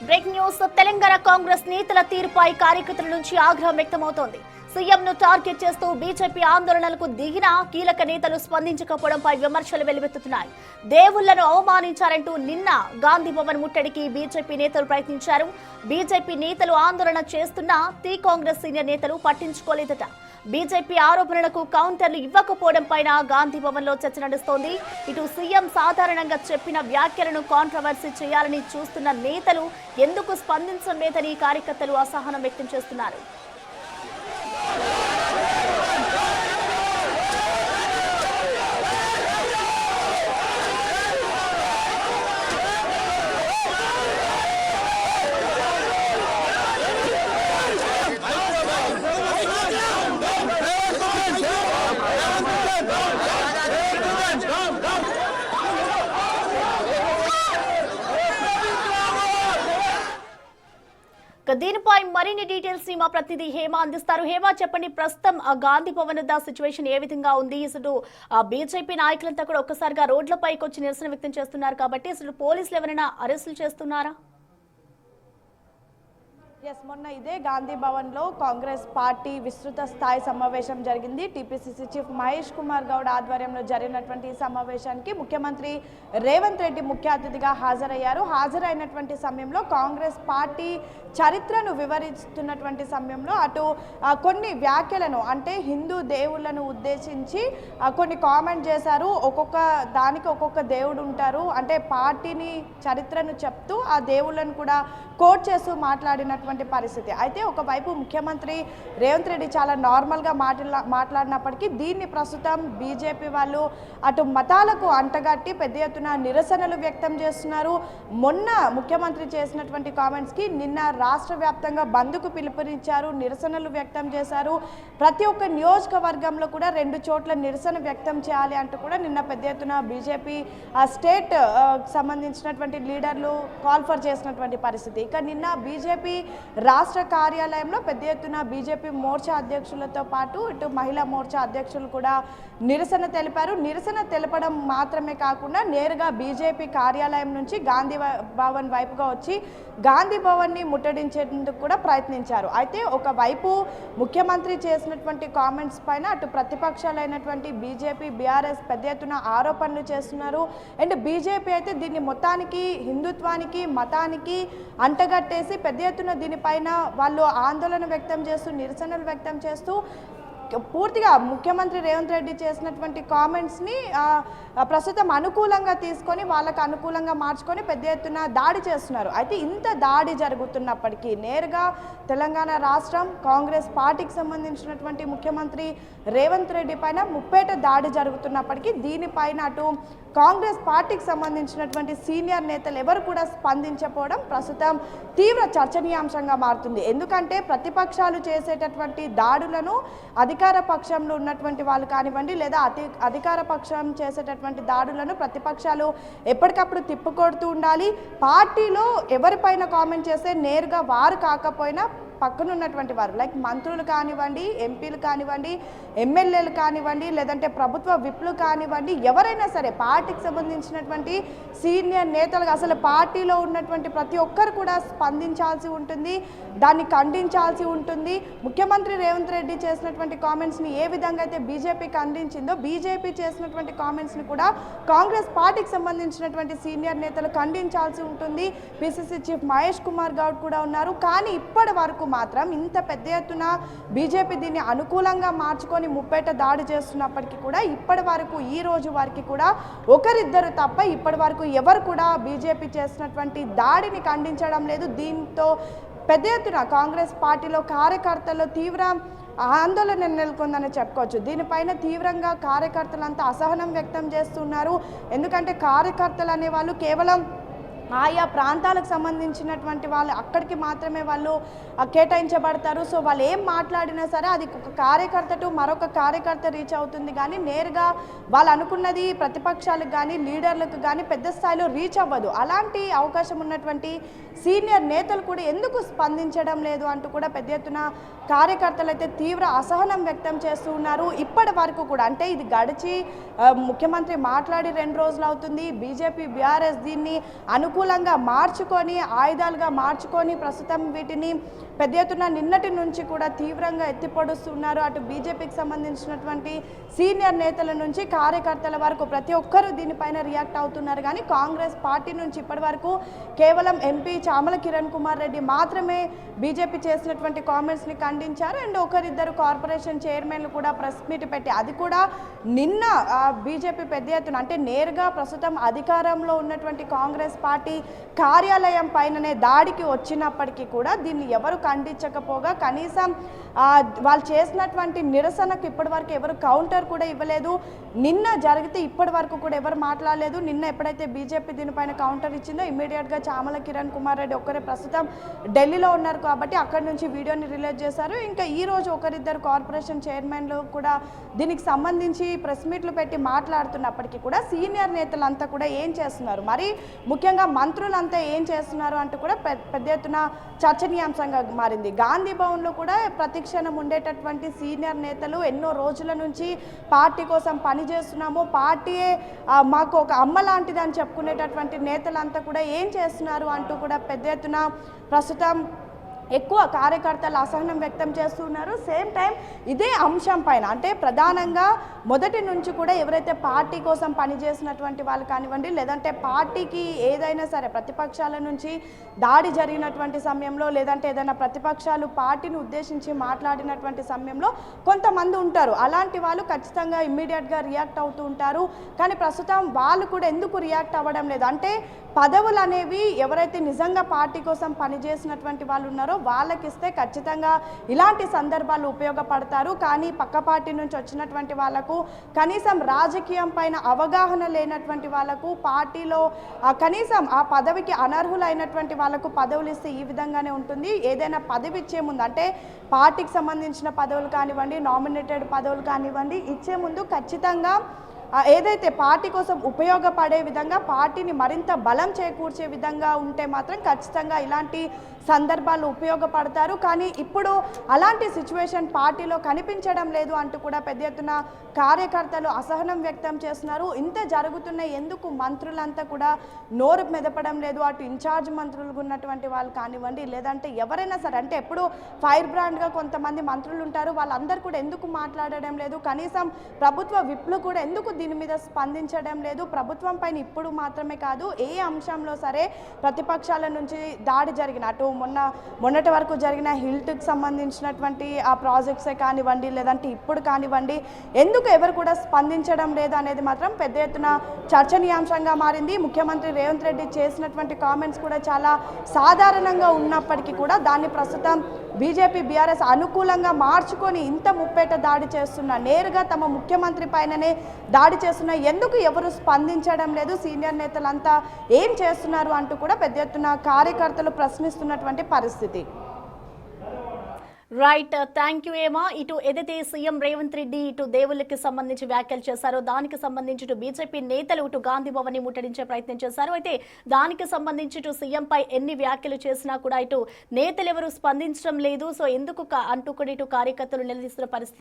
Breaking news Telangana Congress నేతల తీరుపై కార్యకర్తల నుంచి ఆగ్రహం వ్యక్తమవుతోంది. సీఎంను టార్గెట్ చేస్తూ బీజేపీ ఆందోళనలకు దిగిన కీలక నేతలు స్పందించకపోవడంపై విమర్శలు వెల్లువెత్తుతున్నాయి. దేవుళ్లను అవమానించారంటూ నిన్న గాంధీ భవన్ ముట్టడికి బీజేపీ నేతలు ప్రయత్నించారు. బీజేపీ నేతలు ఆందోళన చేస్తున్నా కాంగ్రెస్ సీనియర్ నేతలు పట్టించుకోలేదట. బీజేపీ ఆరోపణలకు కౌంటర్లు ఇవ్వకపోవడంపై గాంధీ భవన్ లో చర్చ నడుస్తోంది. ఇటు సీఎం సాధారణంగా చెప్పిన వ్యాఖ్యలను కాంట్రవర్సీ చేయాలని చూస్తున్న నేతలు ఎందుకు స్పందించడం లేదని కార్యకర్తలు అసహనం వ్యక్తం చేస్తున్నారు. దీనిపై మరిన్ని డీటెయిల్స్ మా ప్రతినిధి హేమ అందిస్తారు. హేమ, చెప్పండి, ప్రస్తుతం గాంధీ భవన్ వద్ద సిచ్యువేషన్ ఏ విధంగా ఉంది? అసలు బీజేపీ నాయకులంతా కూడా ఒక్కసారిగా రోడ్లపైకి వచ్చి నిరసన వ్యక్తం చేస్తున్నారు కాబట్టి అసలు పోలీసులు ఎవరైనా అరెస్టులు చేస్తున్నారా? మొన్న ఇదే గాంధీ భవన్ లో కాంగ్రెస్ పార్టీ విస్తృత స్థాయి సమావేశం జరిగింది. టీపీసీసీ చీఫ్ మహేష్ కుమార్ గౌడ్ ఆధ్వర్యంలో జరిగినటువంటి ఈ సమావేశానికి ముఖ్యమంత్రి రేవంత్ రెడ్డి ముఖ్య అతిథిగా హాజరయ్యారు. హాజరైనటువంటి సమయంలో కాంగ్రెస్ పార్టీ చరిత్రను వివరిస్తున్నటువంటి సమయంలో అటు కొన్ని వ్యాఖ్యలను, అంటే హిందూ దేవుళ్లను ఉద్దేశించి కొన్ని కామెంట్ చేశారు. ఒక్కొక్క దానికి ఒక్కొక్క దేవుడు ఉంటారు, అంటే పార్టీని చరిత్రను చెప్తూ ఆ దేవుళ్లను కూడా కోట్ చేస్తూ మాట్లాడినటువంటి పరిస్థితి. అయితే ఒకవైపు ముఖ్యమంత్రి రేవంత్ రెడ్డి చాలా నార్మల్గా మాట్లాడినప్పటికీ దీన్ని ప్రస్తుతం బీజేపీ వాళ్ళు అటు మతాలకు అంటగట్టి పెద్ద ఎత్తున నిరసనలు వ్యక్తం చేస్తున్నారు. మొన్న ముఖ్యమంత్రి చేసినటువంటి కామెంట్స్కి నిన్న రాష్ట్ర వ్యాప్తంగా బంద్కు పిలుపునిచ్చారు, నిరసనలు వ్యక్తం చేశారు. ప్రతి ఒక్క నియోజకవర్గంలో కూడా 2 చోట్ల నిరసన వ్యక్తం చేయాలి అంటూ కూడా నిన్న పెద్ద ఎత్తున బీజేపీ స్టేట్ సంబంధించినటువంటి లీడర్లు కాల్ఫర్ చేసినటువంటి పరిస్థితి. ఇక నిన్న బీజేపీ రాష్ట్ర కార్యాలయంలో పెద్ద ఎత్తున బీజేపీ మోర్చా అధ్యక్షులతో పాటు ఇటు మహిళా మోర్చా అధ్యక్షులు కూడా నిరసన తెలిపారు. నిరసన తెలపడం మాత్రమే కాకుండా నేరుగా బీజేపీ కార్యాలయం నుంచి గాంధీ భవన్ వైపుగా వచ్చి గాంధీ భవన్ని ముట్టడించేందుకు కూడా ప్రయత్నించారు. అయితే ఒకవైపు ముఖ్యమంత్రి చేసినటువంటి కామెంట్స్ పైన అటు ప్రతిపక్షాలైనటువంటి బీజేపీ, బీఆర్ఎస్ పెద్ద ఎత్తున ఆరోపణలు చేస్తున్నారు. అండ్ బీజేపీ అయితే దీన్ని మొత్తానికి హిందుత్వానికి, మతానికి అంటగట్టేసి పెద్ద ఎత్తున దీనిపైన వాళ్ళు ఆందోళన వ్యక్తం చేస్తూ, నిరసనలు వ్యక్తం చేస్తూ పూర్తిగా ముఖ్యమంత్రి రేవంత్ రెడ్డి చేసినటువంటి కామెంట్స్ని ప్రస్తుతం అనుకూలంగా తీసుకొని వాళ్ళకు అనుకూలంగా మార్చుకొని పెద్ద ఎత్తున దాడి చేస్తున్నారు. అయితే ఇంత దాడి జరుగుతున్నప్పటికీ నేరుగా తెలంగాణ రాష్ట్రం కాంగ్రెస్ పార్టీకి సంబంధించినటువంటి ముఖ్యమంత్రి రేవంత్ రెడ్డి పైన ముప్పేట దాడి జరుగుతున్నప్పటికీ దీనిపైన అటు కాంగ్రెస్ పార్టీకి సంబంధించినటువంటి సీనియర్ నేతలు ఎవరు కూడా స్పందించకపోవడం ప్రస్తుతం తీవ్ర చర్చనీయాంశంగా మారుతుంది. ఎందుకంటే ప్రతిపక్షాలు చేసేటటువంటి దాడులను అధికార పక్షంలో ఉన్నటువంటి వాళ్ళు కానివ్వండి, లేదా అధికార పక్షం చేసేటటువంటి దాడులను ప్రతిపక్షాలు ఎప్పటికప్పుడు తిప్పుకొడుతూ ఉండాలి. పార్టీలో ఎవరిపైన కామెంట్ చేస్తే నేరుగా వారు కాకపోయినా పక్కన ఉన్నటువంటి వారు లైక్ మంత్రులు కానివ్వండి, ఎంపీలు కానివ్వండి, ఎమ్మెల్యేలు కానివ్వండి, లేదంటే ప్రభుత్వ విప్లు కానివ్వండి, ఎవరైనా సరే పార్టీకి సంబంధించినటువంటి సీనియర్ నేతలుగా అసలు పార్టీలో ఉన్నటువంటి ప్రతి ఒక్కరు కూడా స్పందించాల్సి ఉంటుంది, దాన్ని ఖండించాల్సి ఉంటుంది. ముఖ్యమంత్రి రేవంత్ రెడ్డి చేసినటువంటి కామెంట్స్ని ఏ విధంగా అయితే బీజేపీ ఖండించిందో బీజేపీ చేసినటువంటి కామెంట్స్ని కూడా కాంగ్రెస్ పార్టీకి సంబంధించినటువంటి సీనియర్ నేతలు ఖండించాల్సి ఉంటుంది. పిసిసి చీఫ్ మహేష్ కుమార్ గౌడ్ కూడా ఉన్నారు. కానీ ఇప్పటి వరకు మాత్రం ఇంత పెద్ద ఎత్తున బీజేపీ దీన్ని అనుకూలంగా మార్చుకొని ముప్పేట దాడి చేస్తున్నప్పటికీ కూడా ఇప్పటి వరకు ఈ రోజు వరకు కూడా ఒకరిద్దరు తప్ప ఇప్పటి వరకు ఎవరు కూడా బీజేపీ చేసినటువంటి దాడిని ఖండించడం లేదు. దీంతో పెద్ద ఎత్తున కాంగ్రెస్ పార్టీలో కార్యకర్తల్లో తీవ్ర ఆందోళన నెలకొందని చెప్పుకోవచ్చు. దీనిపైన తీవ్రంగా కార్యకర్తలంతా అసహనం వ్యక్తం చేస్తున్నారు. ఎందుకంటే కార్యకర్తలు అనేవాళ్ళు కేవలం ఆయా ప్రాంతాలకు సంబంధించినటువంటి వాళ్ళు అక్కడికి మాత్రమే వాళ్ళు కేటాయించబడతారు. సో వాళ్ళు ఏం మాట్లాడినా సరే అది ఒక కార్యకర్త టు మరొక కార్యకర్త రీచ్ అవుతుంది, కానీ నేరుగా వాళ్ళు అనుకున్నది ప్రతిపక్షాలకు కానీ లీడర్లకు కానీ పెద్ద స్థాయిలో రీచ్ అవ్వదు. అలాంటి అవకాశం ఉన్నటువంటి సీనియర్ నేతలు కూడా ఎందుకు స్పందించడం లేదు అంటూ కూడా పెద్ద ఎత్తున కార్యకర్తలు అయితే తీవ్ర అసహనం వ్యక్తం చేస్తూ ఉన్నారు. ఇప్పటి వరకు కూడా అంటే ఇది గడిచి ముఖ్యమంత్రి మాట్లాడి 2 రోజులు అవుతుంది. బీజేపీ బీఆర్ఎస్ దీన్ని అనుకూలంగా మార్చుకొని ఆయుధాలుగా మార్చుకొని ప్రస్తుతం వీటిని పెద్ద ఎత్తున నిన్నటి నుంచి కూడా తీవ్రంగా ఎత్తిపొడుస్తున్నారు. అటు బీజేపీకి సంబంధించినటువంటి సీనియర్ నేతల నుంచి కార్యకర్తల వరకు ప్రతి ఒక్కరూ దీనిపైన రియాక్ట్ అవుతున్నారు. కానీ కాంగ్రెస్ పార్టీ నుంచి ఇప్పటి వరకు కేవలం ఎంపీ చామల కిరణ్ కుమార్ రెడ్డి మాత్రమే బీజేపీ చేసినటువంటి కామెంట్స్ని ఖండించారు. అండ్ ఒకరిద్దరు కార్పొరేషన్ చైర్మన్లు కూడా ప్రెస్ మీట్ పెట్టి అది కూడా నిన్న బీజేపీ పెద్ద ఎత్తున అంటే నేరుగా ప్రస్తుతం అధికారంలో ఉన్నటువంటి కాంగ్రెస్ పార్టీ కార్యాలయం పైననే దాడికి వచ్చినప్పటికీ కూడా దీన్ని ఎవరు ఖండించకపోగా కనీసం వాళ్ళు చేసినటువంటి నిరసనకు ఇప్పటి వరకు ఎవరు కౌంటర్ కూడా ఇవ్వలేదు. నిన్న జరిగితే ఇప్పటి వరకు కూడా ఎవరు మాట్లాడలేదు. నిన్న ఎప్పుడైతే బీజేపీ దీనిపైన కౌంటర్ ఇచ్చిందో ఇమ్మీడియట్గా చామల కిరణ్ కుమార్ రెడ్డి ఒక్కరే ప్రస్తుతం ఢిల్లీలో ఉన్నారు కాబట్టి అక్కడి నుంచి వీడియోని రిలీజ్ చేశారు. ఇంకా ఈ రోజు ఒకరిద్దరు కార్పొరేషన్ చైర్మన్లు కూడా దీనికి సంబంధించి ప్రెస్ మీట్లు పెట్టి మాట్లాడుతున్నప్పటికీ కూడా సీనియర్ నేతలంతా కూడా ఏం చేస్తున్నారు, మరి ముఖ్యంగా మంత్రులంతా ఏం చేస్తున్నారు అంటూ కూడా పెద్ద ఎత్తున చర్చనీయాంశంగా మారింది. గాంధీ భవన్లో కూడా ప్రతిక్షణం ఉండేటటువంటి సీనియర్ నేతలు ఎన్నో రోజుల నుంచి పార్టీ కోసం పనిచేస్తున్నాము, పార్టీయే మాకు ఒక అమ్మ లాంటిది అని చెప్పుకునేటటువంటి నేతలంతా కూడా ఏం చేస్తున్నారు అంటూ కూడా పెద్ద ఎత్తున ప్రస్తుతం ఎక్కువ కార్యకర్తలు అసహనం వ్యక్తం చేస్తున్నారు. సేమ్ టైం ఇదే అంశం పైన అంటే ప్రధానంగా మొదటి నుంచి కూడా ఎవరైతే పార్టీ కోసం పనిచేసినటువంటి వాళ్ళు కానివ్వండి లేదంటే పార్టీకి ఏదైనా సరే ప్రతిపక్షాల నుంచి దాడి జరిగినటువంటి సమయంలో లేదంటే ఏదైనా ప్రతిపక్షాలు పార్టీని ఉద్దేశించి మాట్లాడినటువంటి సమయంలో కొంతమంది ఉంటారు. అలాంటి వాళ్ళు ఖచ్చితంగా ఇమ్మీడియట్గా రియాక్ట్ అవుతూ ఉంటారు. కానీ ప్రస్తుతం వాళ్ళు కూడా ఎందుకు రియాక్ట్ అవ్వడం లేదు అంటే పదవులు అనేవి ఎవరైతే నిజంగా పార్టీ కోసం పనిచేసినటువంటి వాళ్ళు ఉన్నారో వాళ్ళకిస్తే ఖచ్చితంగా ఇలాంటి సందర్భాలు ఉపయోగపడతారు. కానీ పక్క పార్టీ నుంచి వచ్చినటువంటి వాళ్ళకు కనీసం రాజకీయం పైన అవగాహన లేనటువంటి వాళ్ళకు పార్టీలో కనీసం ఆ పదవికి అనర్హులైనటువంటి వాళ్ళకు పదవులు ఇస్తే ఈ విధంగానే ఉంటుంది. ఏదైనా పదవి ఇచ్చే ముందు అంటే పార్టీకి సంబంధించిన పదవులు కానివ్వండి నామినేటెడ్ పదవులు కానివ్వండి ఇచ్చే ముందు ఖచ్చితంగా ఏదైతే పార్టీ కోసం ఉపయోగపడే విధంగా పార్టీని మరింత బలం చేకూర్చే విధంగా ఉంటే మాత్రం ఖచ్చితంగా ఇలాంటి సందర్భాలు ఉపయోగపడతారు. కానీ ఇప్పుడు అలాంటి సిచ్యువేషన్ పార్టీలో కనిపించడం లేదు అంటూ కూడా పెద్ద ఎత్తున కార్యకర్తలు అసహనం వ్యక్తం చేస్తున్నారు. ఇంత జరుగుతున్న ఎందుకు మంత్రులంతా కూడా నోరు మెదపడం లేదు, అటు ఇన్ఛార్జ్ మంత్రులు ఉన్నటువంటి వాళ్ళు కానివ్వండి లేదంటే ఎవరైనా సరే అంటే ఎప్పుడు ఫైర్ బ్రాండ్గా కొంతమంది మంత్రులు ఉంటారు వాళ్ళందరూ కూడా ఎందుకు మాట్లాడడం లేదు, కనీసం ప్రభుత్వ విప్లు కూడా ఎందుకు దీని మీద స్పందించడం లేదు. ప్రభుత్వం పైన ఇప్పుడు మాత్రమే కాదు ఏ అంశంలో సరే ప్రతిపక్షాల నుంచి దాడి జరిగిన అటు మొన్నటి వరకు జరిగిన హిల్ట్కి సంబంధించినటువంటి ఆ ప్రాజెక్ట్సే కానివ్వండి లేదంటే ఇప్పుడు కానివ్వండి ఎందుకు ఎవరు కూడా స్పందించడం లేదు అనేది మాత్రం పెద్ద ఎత్తున చర్చనీయాంశంగా మారింది. ముఖ్యమంత్రి రేవంత్ రెడ్డి చేసినటువంటి కామెంట్స్ కూడా చాలా సాధారణంగా ఉన్నప్పటికీ కూడా దాన్ని ప్రస్తుతం బీజేపీ బీఆర్ఎస్ అనుకూలంగా మార్చుకొని ఇంత ముప్పేట దాడి చేస్తున్న నేరుగా తమ ముఖ్యమంత్రి పైననే దాడి చేస్తున్న ఎందుకు ఎవరు స్పందించడం లేదు, సీనియర్ నేతలంతా ఏం చేస్తున్నారు అంటూ కూడా పెద్ద ఎత్తున కార్యకర్తలు ప్రశ్నిస్తున్నటువంటి పరిస్థితి. రైట్, థ్యాంక్ యూ ఏమా. ఇటు ఏదైతే సీఎం రేవంత్ రెడ్డి ఇటు దేవుళ్ళకి సంబంధించి వ్యాఖ్యలు చేశారో దానికి సంబంధించి ఇటు బీజేపీ నేతలు ఇటు గాంధీ భవన్ ని ముట్టడించే ప్రయత్నం చేశారు. అయితే దానికి సంబంధించి ఇటు సీఎం పై ఎన్ని వ్యాఖ్యలు చేసినా కూడా ఇటు నేతలు ఎవరు స్పందించడం లేదు. సో ఎందుకు అంటూ కూడా ఇటు కార్యకర్తలు నిలదీస్తున్న పరిస్థితి.